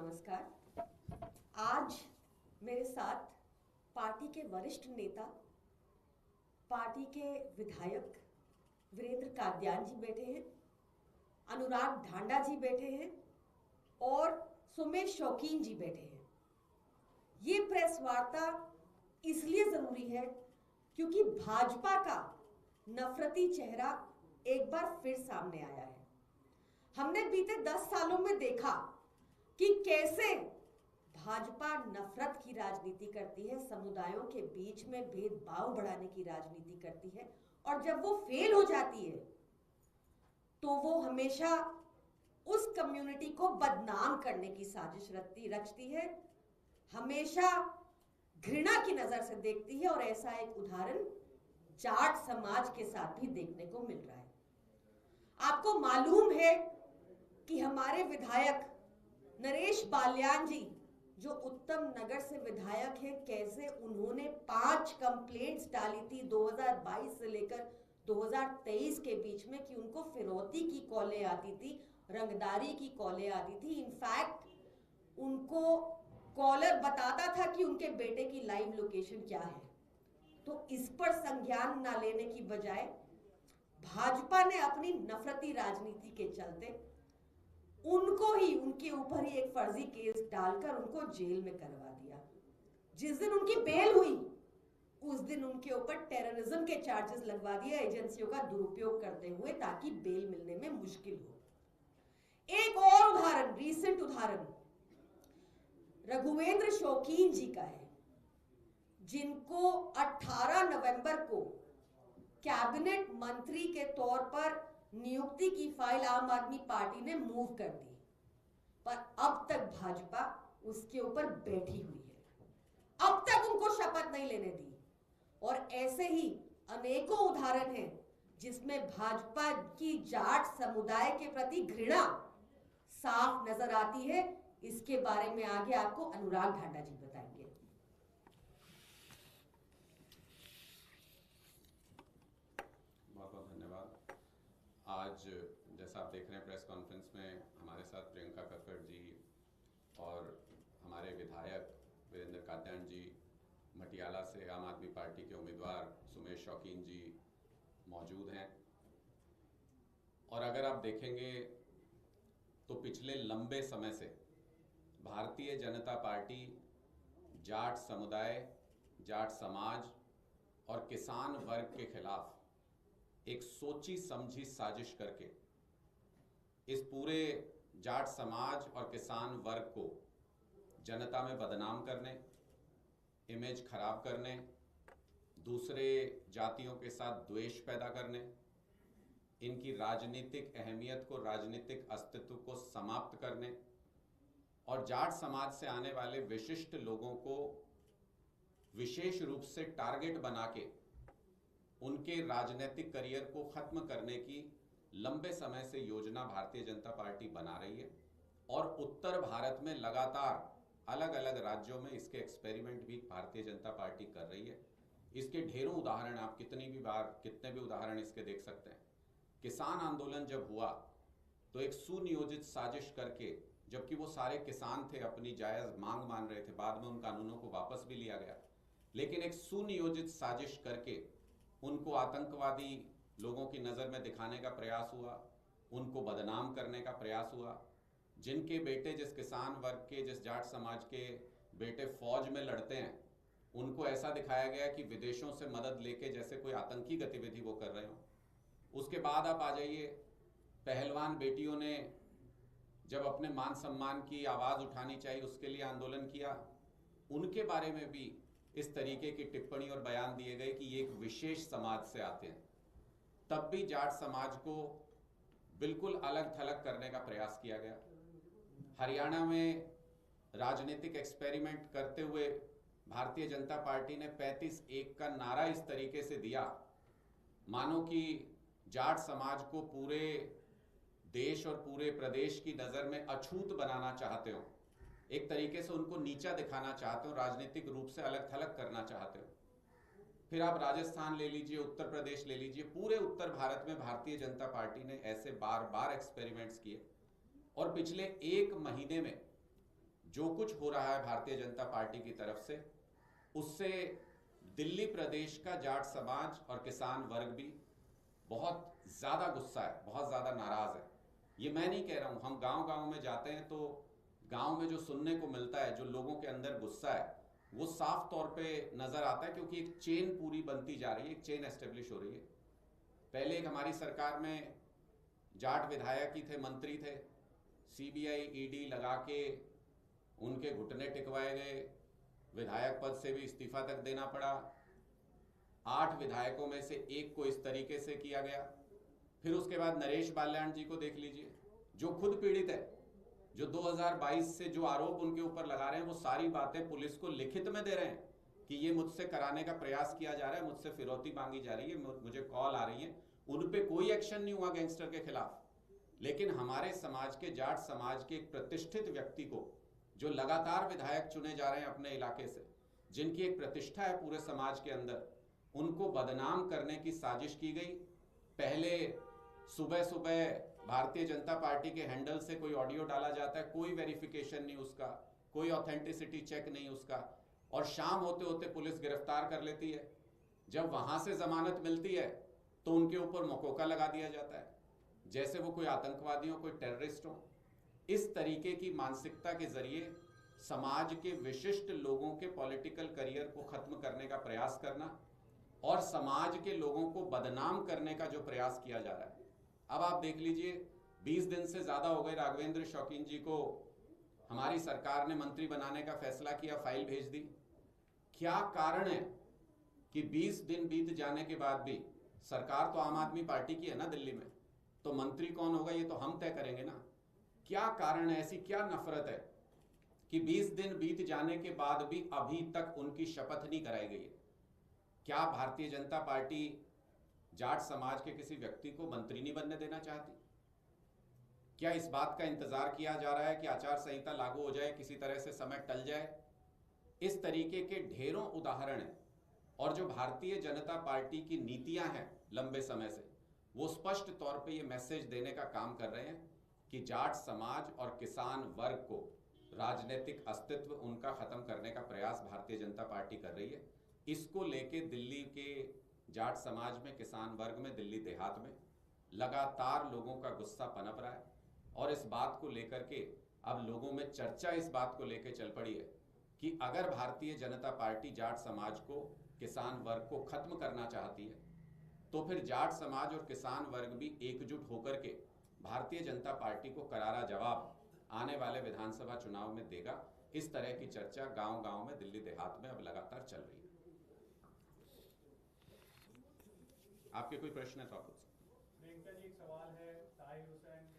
नमस्कार। आज मेरे साथ पार्टी के वरिष्ठ नेता, पार्टी के विधायक वीरेंद्र कादियान जी बैठे हैं, अनुराग ढांडा जी बैठे हैं और सुमेश शौकीन जी बैठे हैं। ये प्रेस वार्ता इसलिए जरूरी है क्योंकि भाजपा का नफरती चेहरा एक बार फिर सामने आया है। हमने बीते 10 सालों में देखा कि कैसे भाजपा नफरत की राजनीति करती है, समुदायों के बीच में भेदभाव बढ़ाने की राजनीति करती है, और जब वो फेल हो जाती है तो वो हमेशा उस कम्युनिटी को बदनाम करने की साजिश रचती है, हमेशा घृणा की नजर से देखती है। और ऐसा एक उदाहरण जाट समाज के साथ भी देखने को मिल रहा है। आपको मालूम है कि हमारे विधायक नरेश बाल्यान जी, जो उत्तम नगर से विधायक हैं, कैसे उन्होंने 5 कंप्लेंट्स डाली थी 2022 से लेकर 2023 के बीच में कि उनको फिरौती की कॉलें आती थी, रंगदारी की कॉलें आती थी। इनफैक्ट उनको कॉलर बताता था कि उनके बेटे की लाइव लोकेशन क्या है। तो इस पर संज्ञान ना लेने की बजाय भाजपा ने अपनी नफरती राजनीति के चलते उनको ही, उनके ऊपर ही एक फर्जी केस डालकर उनको जेल में करवा दिया। जिस दिन उनकी बेल हुई उस दिन उनके ऊपर टेररिज्म के चार्जेस लगवा दिए, एजेंसियों का दुरुपयोग करते हुए, ताकि बेल मिलने में मुश्किल हो। एक और उदाहरण, रीसेंट उदाहरण रघुवेंद्र शौकीन जी का है, जिनको 18 नवंबर को कैबिनेट मंत्री के तौर पर नियुक्ति की फाइल आम आदमी पार्टी ने मूव कर दी, पर अब तक भाजपा उसके ऊपर बैठी हुई है, अब तक उनको शपथ नहीं लेने दी। और ऐसे ही अनेकों उदाहरण हैं जिसमें भाजपा की जाट समुदाय के प्रति घृणा साफ नजर आती है। इसके बारे में आगे आपको अनुराग ढांडा जी बताएंगे। बहुत बहुत धन्यवाद। आज जैसा आप देख रहे हैं प्रेस कॉन्फ्रेंस में हमारे साथ प्रियंका कक्कड़ जी और हमारे विधायक वीरेंद्र कादियान जी, मटियाला से आम आदमी पार्टी के उम्मीदवार सुमेश शौकीन जी मौजूद हैं। और अगर आप देखेंगे तो पिछले लंबे समय से भारतीय जनता पार्टी जाट समुदाय, जाट समाज और किसान वर्ग के खिलाफ एक सोची समझी साजिश करके इस पूरे जाट समाज और किसान वर्ग को जनता में बदनाम करने, इमेज खराब करने, दूसरे जातियों के साथ द्वेष पैदा करने, इनकी राजनीतिक अहमियत को, राजनीतिक अस्तित्व को समाप्त करने और जाट समाज से आने वाले विशिष्ट लोगों को विशेष रूप से टारगेट बना के उनके राजनीतिक करियर को खत्म करने की लंबे समय से योजना भारतीय जनता पार्टी बना रही है। और उत्तर भारत में लगातार अलग अलग राज्यों में इसके एक्सपेरिमेंट भी भारतीय जनता पार्टी कर रही है। इसके ढेरों उदाहरण आप कितने भी उदाहरण इसके देख सकते हैं। किसान आंदोलन जब हुआ तो एक सुनियोजित साजिश करके, जबकि वो सारे किसान थे, अपनी जायज मांग मान रहे थे, बाद में उन कानूनों को वापस भी लिया गया, लेकिन एक सुनियोजित साजिश करके उनको आतंकवादी लोगों की नज़र में दिखाने का प्रयास हुआ, उनको बदनाम करने का प्रयास हुआ। जिनके बेटे, जिस किसान वर्ग के, जिस जाट समाज के बेटे फौज में लड़ते हैं, उनको ऐसा दिखाया गया कि विदेशों से मदद लेके जैसे कोई आतंकी गतिविधि वो कर रहे हो। उसके बाद आप आ जाइए, पहलवान बेटियों ने जब अपने मान सम्मान की आवाज़ उठानी चाहिए उसके लिए आंदोलन किया, उनके बारे में भी इस तरीके की टिप्पणी और बयान दिए गए कि ये एक विशेष समाज से आते हैं। तब भी जाट समाज को बिल्कुल अलग थलग करने का प्रयास किया गया। हरियाणा में राजनीतिक एक्सपेरिमेंट करते हुए भारतीय जनता पार्टी ने 35-1 का नारा इस तरीके से दिया मानो कि जाट समाज को पूरे देश और पूरे प्रदेश की नज़र में अछूत बनाना चाहते हो, एक तरीके से उनको नीचा दिखाना चाहते हो, राजनीतिक रूप से अलग थलग करना चाहते हो। फिर आप राजस्थान ले लीजिए, उत्तर प्रदेश ले लीजिए, पूरे उत्तर भारत में भारतीय जनता पार्टी ने ऐसे बार बार एक्सपेरिमेंट्स किए। और पिछले 1 महीने में जो कुछ हो रहा है भारतीय जनता पार्टी की तरफ से, उससे दिल्ली प्रदेश का जाट समाज और किसान वर्ग भी बहुत ज़्यादा गुस्सा है, बहुत ज़्यादा नाराज़ है। ये मैं नहीं कह रहा हूँ, हम गांव-गांव में जाते हैं तो गांव में जो सुनने को मिलता है, जो लोगों के अंदर गुस्सा है, वो साफ तौर पे नज़र आता है, क्योंकि एक चेन पूरी बनती जा रही है, एक चेन एस्टेब्लिश हो रही है। पहले एक हमारी सरकार में जाट विधायक ही थे, मंत्री थे, सीबीआई ईडी लगा के उनके घुटने टिकवाए गए, विधायक पद से भी इस्तीफा तक देना पड़ा। 8 विधायकों में से एक को इस तरीके से किया गया। फिर उसके बाद नरेश बाल्याण जी को देख लीजिए, जो खुद पीड़ित है, जो 2022 से जो आरोप उनके ऊपर लगा रहे हैं, वो सारी बातें पुलिस को लिखित में दे रहे हैं कि ये मुझसे कराने का प्रयास किया जा रहा है, मुझसे फिरौती मांगी जा रही है, मुझे कॉल आ रही है। उन पे कोई एक्शन नहीं हुआ गैंगस्टर के खिलाफ। लेकिन हमारे समाज के, जाट समाज के एक प्रतिष्ठित व्यक्ति को, जो लगातार विधायक चुने जा रहे हैं अपने इलाके से, जिनकी एक प्रतिष्ठा है पूरे समाज के अंदर, उनको बदनाम करने की साजिश की गई। पहले सुबह सुबह भारतीय जनता पार्टी के हैंडल से कोई ऑडियो डाला जाता है, कोई वेरिफिकेशन नहीं उसका, कोई ऑथेंटिसिटी चेक नहीं उसका, और शाम होते होते पुलिस गिरफ्तार कर लेती है। जब वहां से जमानत मिलती है तो उनके ऊपर मकोका लगा दिया जाता है, जैसे वो कोई आतंकवादी हो, कोई टेररिस्ट हो। इस तरीके की मानसिकता के जरिए समाज के विशिष्ट लोगों के पॉलिटिकल करियर को खत्म करने का प्रयास करना और समाज के लोगों को बदनाम करने का जो प्रयास किया जा रहा है। अब आप देख लीजिए, 20 दिन से ज्यादा हो गए, राघवेंद्र शौकीन जी को हमारी सरकार ने मंत्री बनाने का फैसला किया, फाइल भेज दी। क्या कारण है कि 20 दिन बीत जाने के बाद भी, सरकार तो आम आदमी पार्टी की है ना दिल्ली में, तो मंत्री कौन होगा ये तो हम तय करेंगे ना। क्या कारण है, ऐसी क्या नफरत है कि 20 दिन बीत जाने के बाद भी अभी तक उनकी शपथ नहीं कराई गई है? क्या भारतीय जनता पार्टी जाट समाज के किसी व्यक्ति को मंत्री नहीं बनने देना चाहती? क्या इस बात का इंतजार किया जा रहा है कि आचार संहिता लागू हो जाए, किसी तरह से समय टल जाए? इस तरीके के ढेरों उदाहरण हैं, और जो भारतीय जनता पार्टी की नीतियां हैं लंबे समय से, वो स्पष्ट तौर पे ये मैसेज देने का काम कर रहे हैं कि जाट समाज और किसान वर्ग को राजनीतिक अस्तित्व उनका खत्म करने का प्रयास भारतीय जनता पार्टी कर रही है। इसको लेके दिल्ली के जाट समाज में, किसान वर्ग में, दिल्ली देहात में लगातार लोगों का गुस्सा पनप रहा है, और इस बात को लेकर के अब लोगों में चर्चा इस बात को लेकर चल पड़ी है कि अगर भारतीय जनता पार्टी जाट समाज को, किसान वर्ग को खत्म करना चाहती है, तो फिर जाट समाज और किसान वर्ग भी एकजुट होकर के भारतीय जनता पार्टी को करारा जवाब आने वाले विधानसभा चुनाव में देगा। इस तरह की चर्चा गांव-गांव में, दिल्ली देहात में अब लगातार चल रही है। आपके कोई प्रश्न है तो आप पूछ सकते हैं। प्रियंका जी, एक सवाल है, ताहिर हुसैन